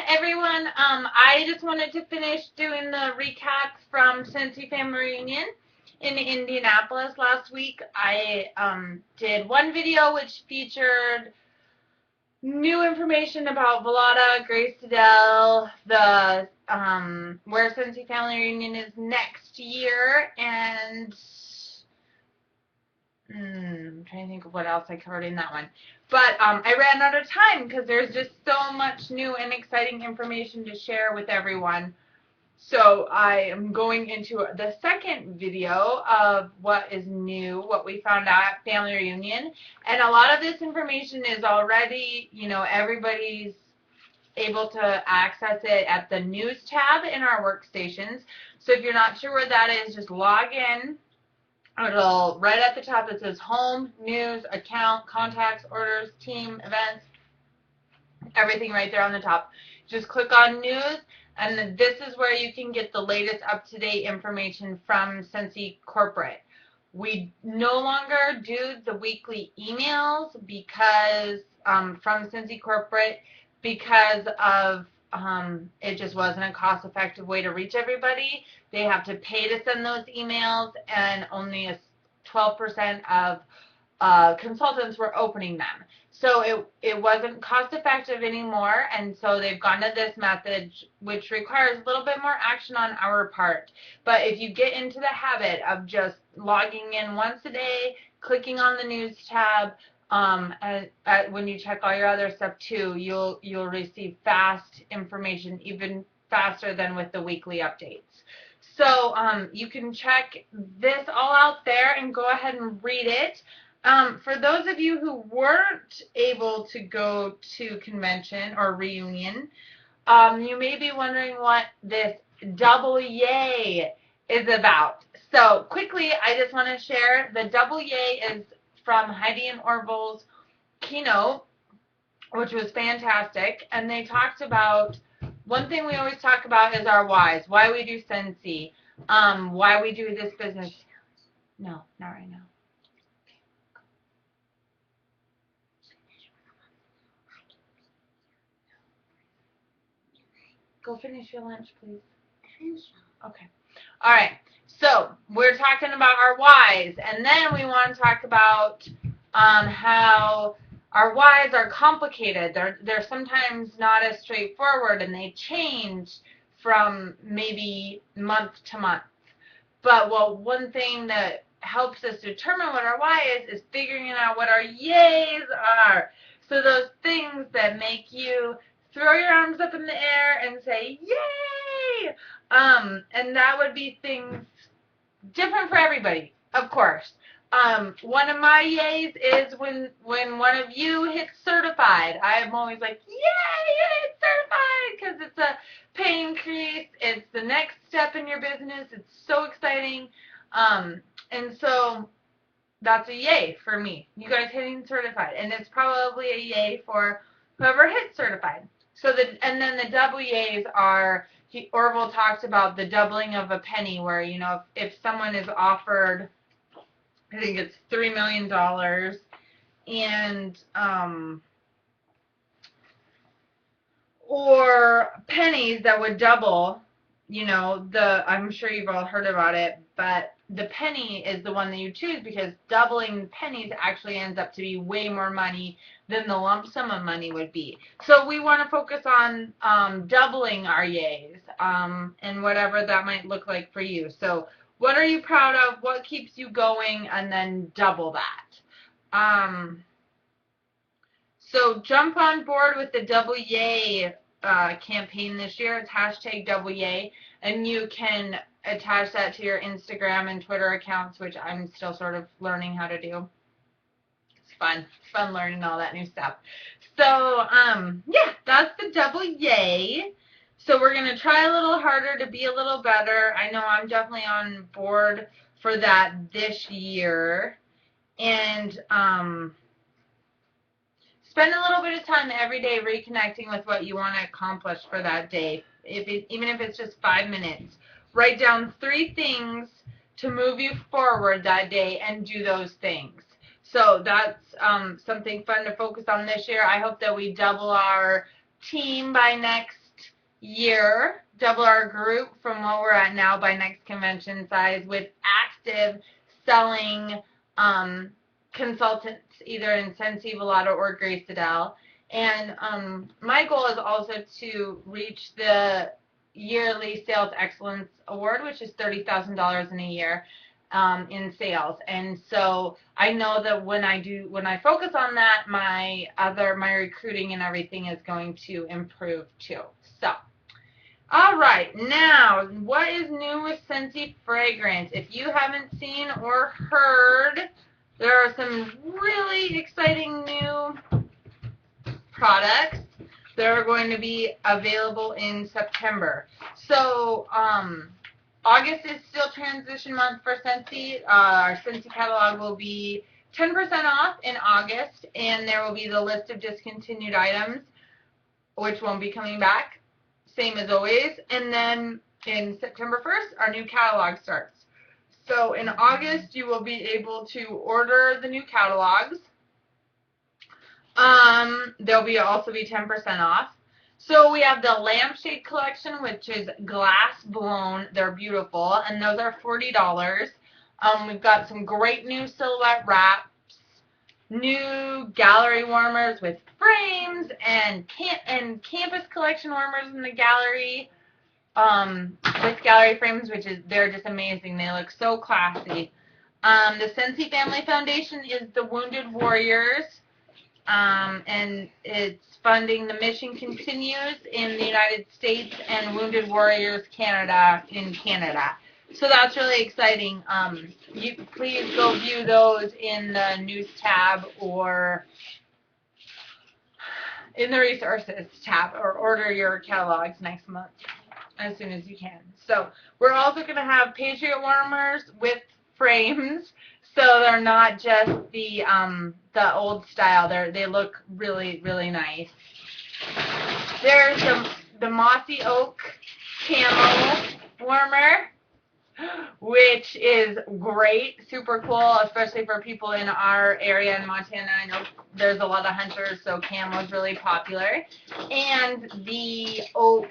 everyone. I just wanted to finish doing the recap from Scentsy Family Reunion in Indianapolis last week. I did one video which featured new information about Velada, Grace Adele, the where Scentsy Family Reunion is next year, and I'm trying to think of what else I covered in that one. But I ran out of time because there's just so much new and exciting information to share with everyone. So I am going into the second video of what is new, what we found out at Family Reunion. And a lot of this information is already, everybody's able to access it at the news tab in our workstations. So if you're not sure where that is, just log in. It'll, right at the top, it says home, news, account, contacts, orders, team, events, everything right there on the top. Just click on news, and this is where you can get the latest up-to-date information from Scentsy Corporate. We no longer do the weekly emails because from Scentsy Corporate because of it just wasn't a cost-effective way to reach everybody. They have to pay to send those emails, and only 12% of consultants were opening them. So it wasn't cost-effective anymore, and so they've gone to this method, which requires a little bit more action on our part. But if you get into the habit of just logging in once a day, clicking on the news tab, when you check all your other stuff too, you'll receive fast information, even faster than with the weekly updates. So you can check this all out there and go ahead and read it. For those of you who weren't able to go to convention or reunion, you may be wondering what this doubleyay is about. So quickly, I just want to share the doubleyay is from Heidi and Orville's keynote, which was fantastic. And they talked about, one thing we always talk about is our whys, why we do Scentsy, why we do this business. No, not right now. Go finish your lunch, please. Okay. All right. So we're talking about our whys, and then we want to talk about how our whys are complicated. They're sometimes not as straightforward, and they change from maybe month to month. But one thing that helps us determine what our why is figuring out what our yays are. So those things that make you throw your arms up in the air and say, yay! And that would be things different for everybody, of course. One of my yays is when one of you hits certified. I'm always like, yay, you hit certified, because it's a pay increase. It's the next step in your business. It's so exciting. And so that's a yay for me. You guys hitting certified. And it's probably a yay for whoever hits certified. So and then the double yays are, Orville talks about the doubling of a penny, where, if someone is offered, I think it's $3 million, and or pennies that would double, I'm sure you've all heard about it, but the penny is the one that you choose because doubling pennies actually ends up to be way more money than the lump sum of money would be. So we want to focus on doubling our yays, and whatever that might look like for you. So what are you proud of? What keeps you going? And then double that. So jump on board with the Double Yay campaign this year. It's hashtag Double Yay, and you can attach that to your Instagram and Twitter accounts, which I'm still sort of learning how to do. It's fun. It's fun learning all that new stuff. So, yeah, that's the Double Yay. So we're going to try a little harder to be a little better. I know I'm definitely on board for that this year. And spend a little bit of time every day reconnecting with what you want to accomplish for that day, even if it's just 5 minutes. Write down 3 things to move you forward that day and do those things. So that's something fun to focus on this year. I hope that we double our team by next year, double our group from what we're at now by next convention size with active selling consultants either in Scentsy, Velato, or Grace Adele. And my goal is also to reach the yearly Sales Excellence Award, which is $30,000 in a year in sales. And so I know that when I focus on that, my recruiting and everything is going to improve too. So, all right, now what is new with Scentsy Fragrance? If you haven't seen or heard, there are some really exciting new products that are going to be available in September. So, August is still transition month for Scentsy. Our Scentsy catalog will be 10% off in August, and there will be the list of discontinued items, which won't be coming back, same as always. And then in September 1st, our new catalog starts. So in August, you will be able to order the new catalogs. There'll also be 10% off. So we have the lampshade collection, which is glass blown. They're beautiful, and those are $40. We've got some great new silhouette wraps, new gallery warmers with frames, and campus collection warmers in the gallery with gallery frames, they're just amazing. They look so classy. The Scentsy Family Foundation is the Wounded Warriors. And it's funding The Mission Continues in the United States and Wounded Warriors Canada in Canada. So that's really exciting. You please go view those in the news tab or in the resources tab, or order your catalogs next month as soon as you can. So we're also going to have Patriot warmers with frames. So they're not just the old style. They look really, really nice. There's the Mossy Oak Camo Warmer, which is great, super cool, especially for people in our area in Montana. I know there's a lot of hunters, so camo is really popular. And the oak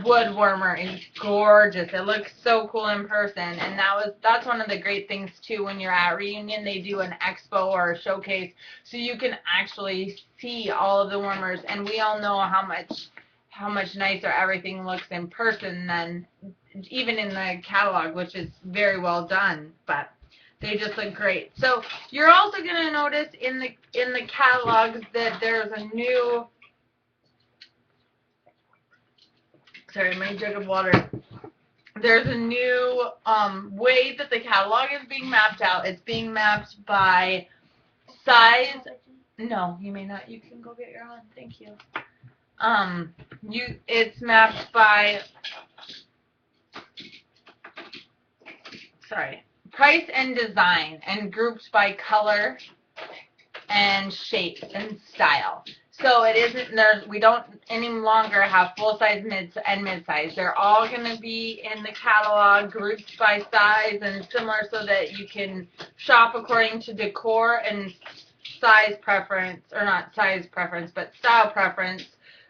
wood warmer is gorgeous. It looks so cool in person, and that's one of the great things too. When you're at Reunion, they do an expo or a showcase, so you can actually see all of the warmers. And we all know how much nicer everything looks in person than even in the catalog, which is very well done. But they just look great. So you're also going to notice in the catalogs that there's a new. Sorry, my jug of water. There's a new way that the catalog is being mapped out. It's being mapped by size. No, you may not. You can go get your own. Thank you. It's mapped by, price and design, and grouped by color and shape and style. So it isn't, we don't any longer have full size, mid size. They're all going to be in the catalog, grouped by size and similar, so that you can shop according to decor and size preference, or not size preference, but style preference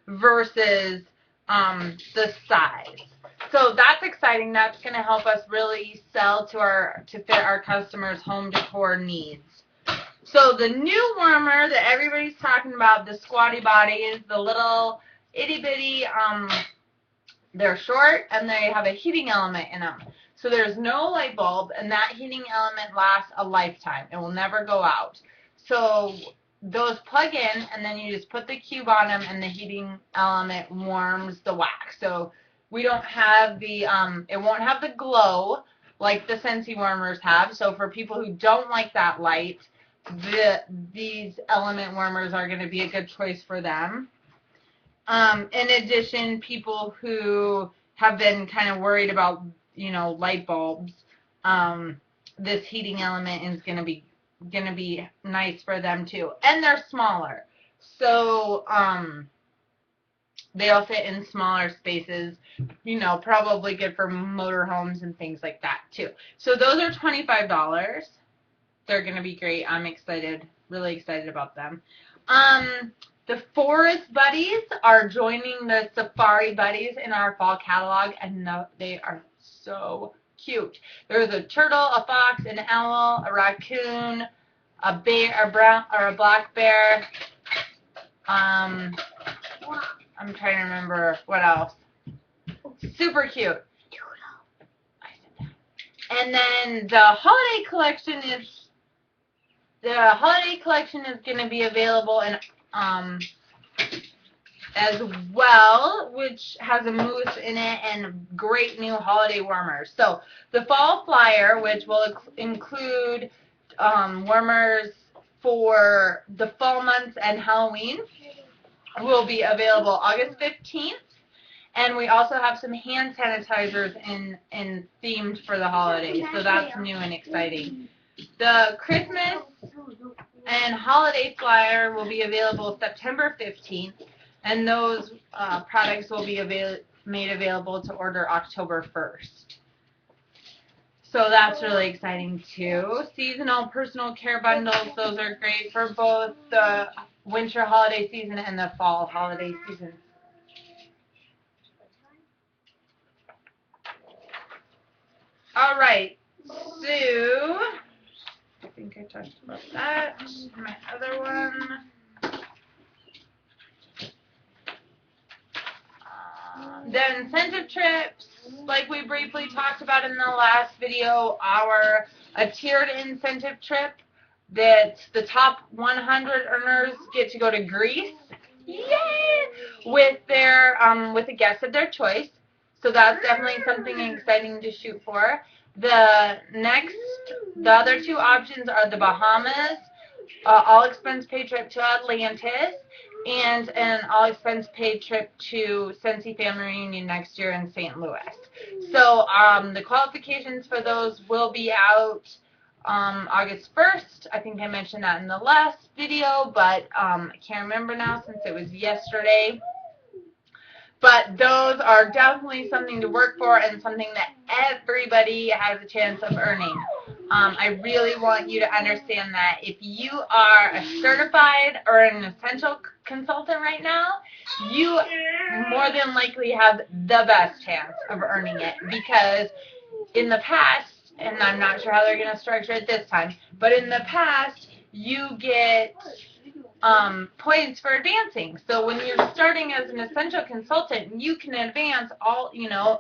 versus the size. So that's exciting. That's going to help us really sell to fit our customers' home decor needs. So the new warmer that everybody's talking about, the squatty bodies, the little itty bitty, they're short and they have a heating element in them. So there's no light bulb, and that heating element lasts a lifetime. It will never go out. So those plug in, and then you just put the cube on them, and the heating element warms the wax. So we don't have the, it won't have the glow like the Scentsy warmers have. So for people who don't like that light, these element warmers are going to be a good choice for them. In addition, people who have been kind of worried about, light bulbs, this heating element is going to be nice for them too. And they're smaller, so they'll fit in smaller spaces. Probably good for motorhomes and things like that too. So those are $25. They're going to be great. I'm excited, really excited about them. The Forest Buddies are joining the Safari Buddies in our fall catalog, and they are so cute. There's a turtle, a fox, an owl, a raccoon, a bear, a brown or a black bear. I'm trying to remember what else. Super cute. And then the holiday collection is going to be available in as well, which has a moose in it and great new holiday warmers. So the fall flyer, which will include warmers for the fall months and Halloween, will be available August 15th. And we also have some hand sanitizers in themed for the holidays, so that's new and exciting. The Christmas and holiday flyer will be available September 15th, and those products will be made available to order October 1st. So that's really exciting too. Seasonal personal care bundles, those are great for both the winter holiday season and the fall holiday season. All right, so I think I talked about that. My other one. The incentive trips, like we briefly talked about in the last video, a tiered incentive trip that the top 100 earners get to go to Greece, yay, with a guest of their choice. So that's definitely something exciting to shoot for. The other two options are the Bahamas, all expense paid trip to Atlantis, and an all-expense paid trip to Scentsy Family Reunion next year in St. Louis. So the qualifications for those will be out August 1st. I think I mentioned that in the last video, but I can't remember now since it was yesterday. But those are definitely something to work for and something that everybody has a chance of earning. I really want you to understand that if you are a certified or an essential consultant right now, you more than likely have the best chance of earning it, because in the past, and I'm not sure how they're going to structure it this time, but in the past, you get points for advancing. So when you're starting as an essential consultant, you can advance a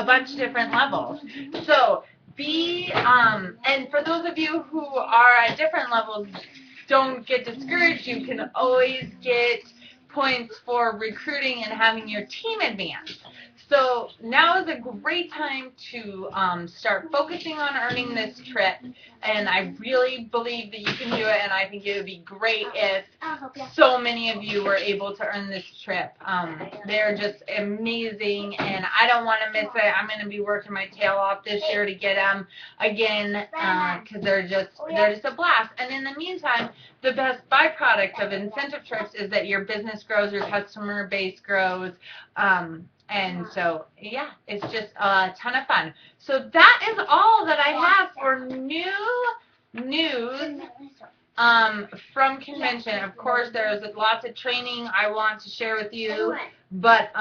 bunch of different levels. So and for those of you who are at different levels, don't get discouraged. You can always get points for recruiting and having your team advance. So now is a great time to start focusing on earning this trip, and I really believe that you can do it, and I think it would be great if so many of you were able to earn this trip. They're just amazing, and I don't want to miss it. I'm going to be working my tail off this year to get them again, because they're just a blast. And in the meantime, the best byproduct of incentive trips is that your business grows, your customer base grows, and so, yeah, it's just a ton of fun. So that is all that I have for new news from convention. Of course, there's lots of training I want to share with you, but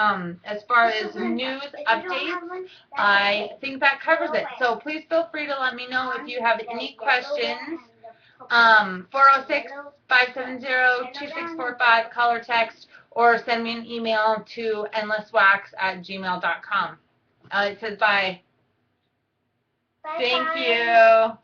as far as news updates, I think that covers it. So please feel free to let me know if you have any questions. 406-570-2645, call or text, or send me an email to endlesswax@gmail.com. It says bye. Thank you.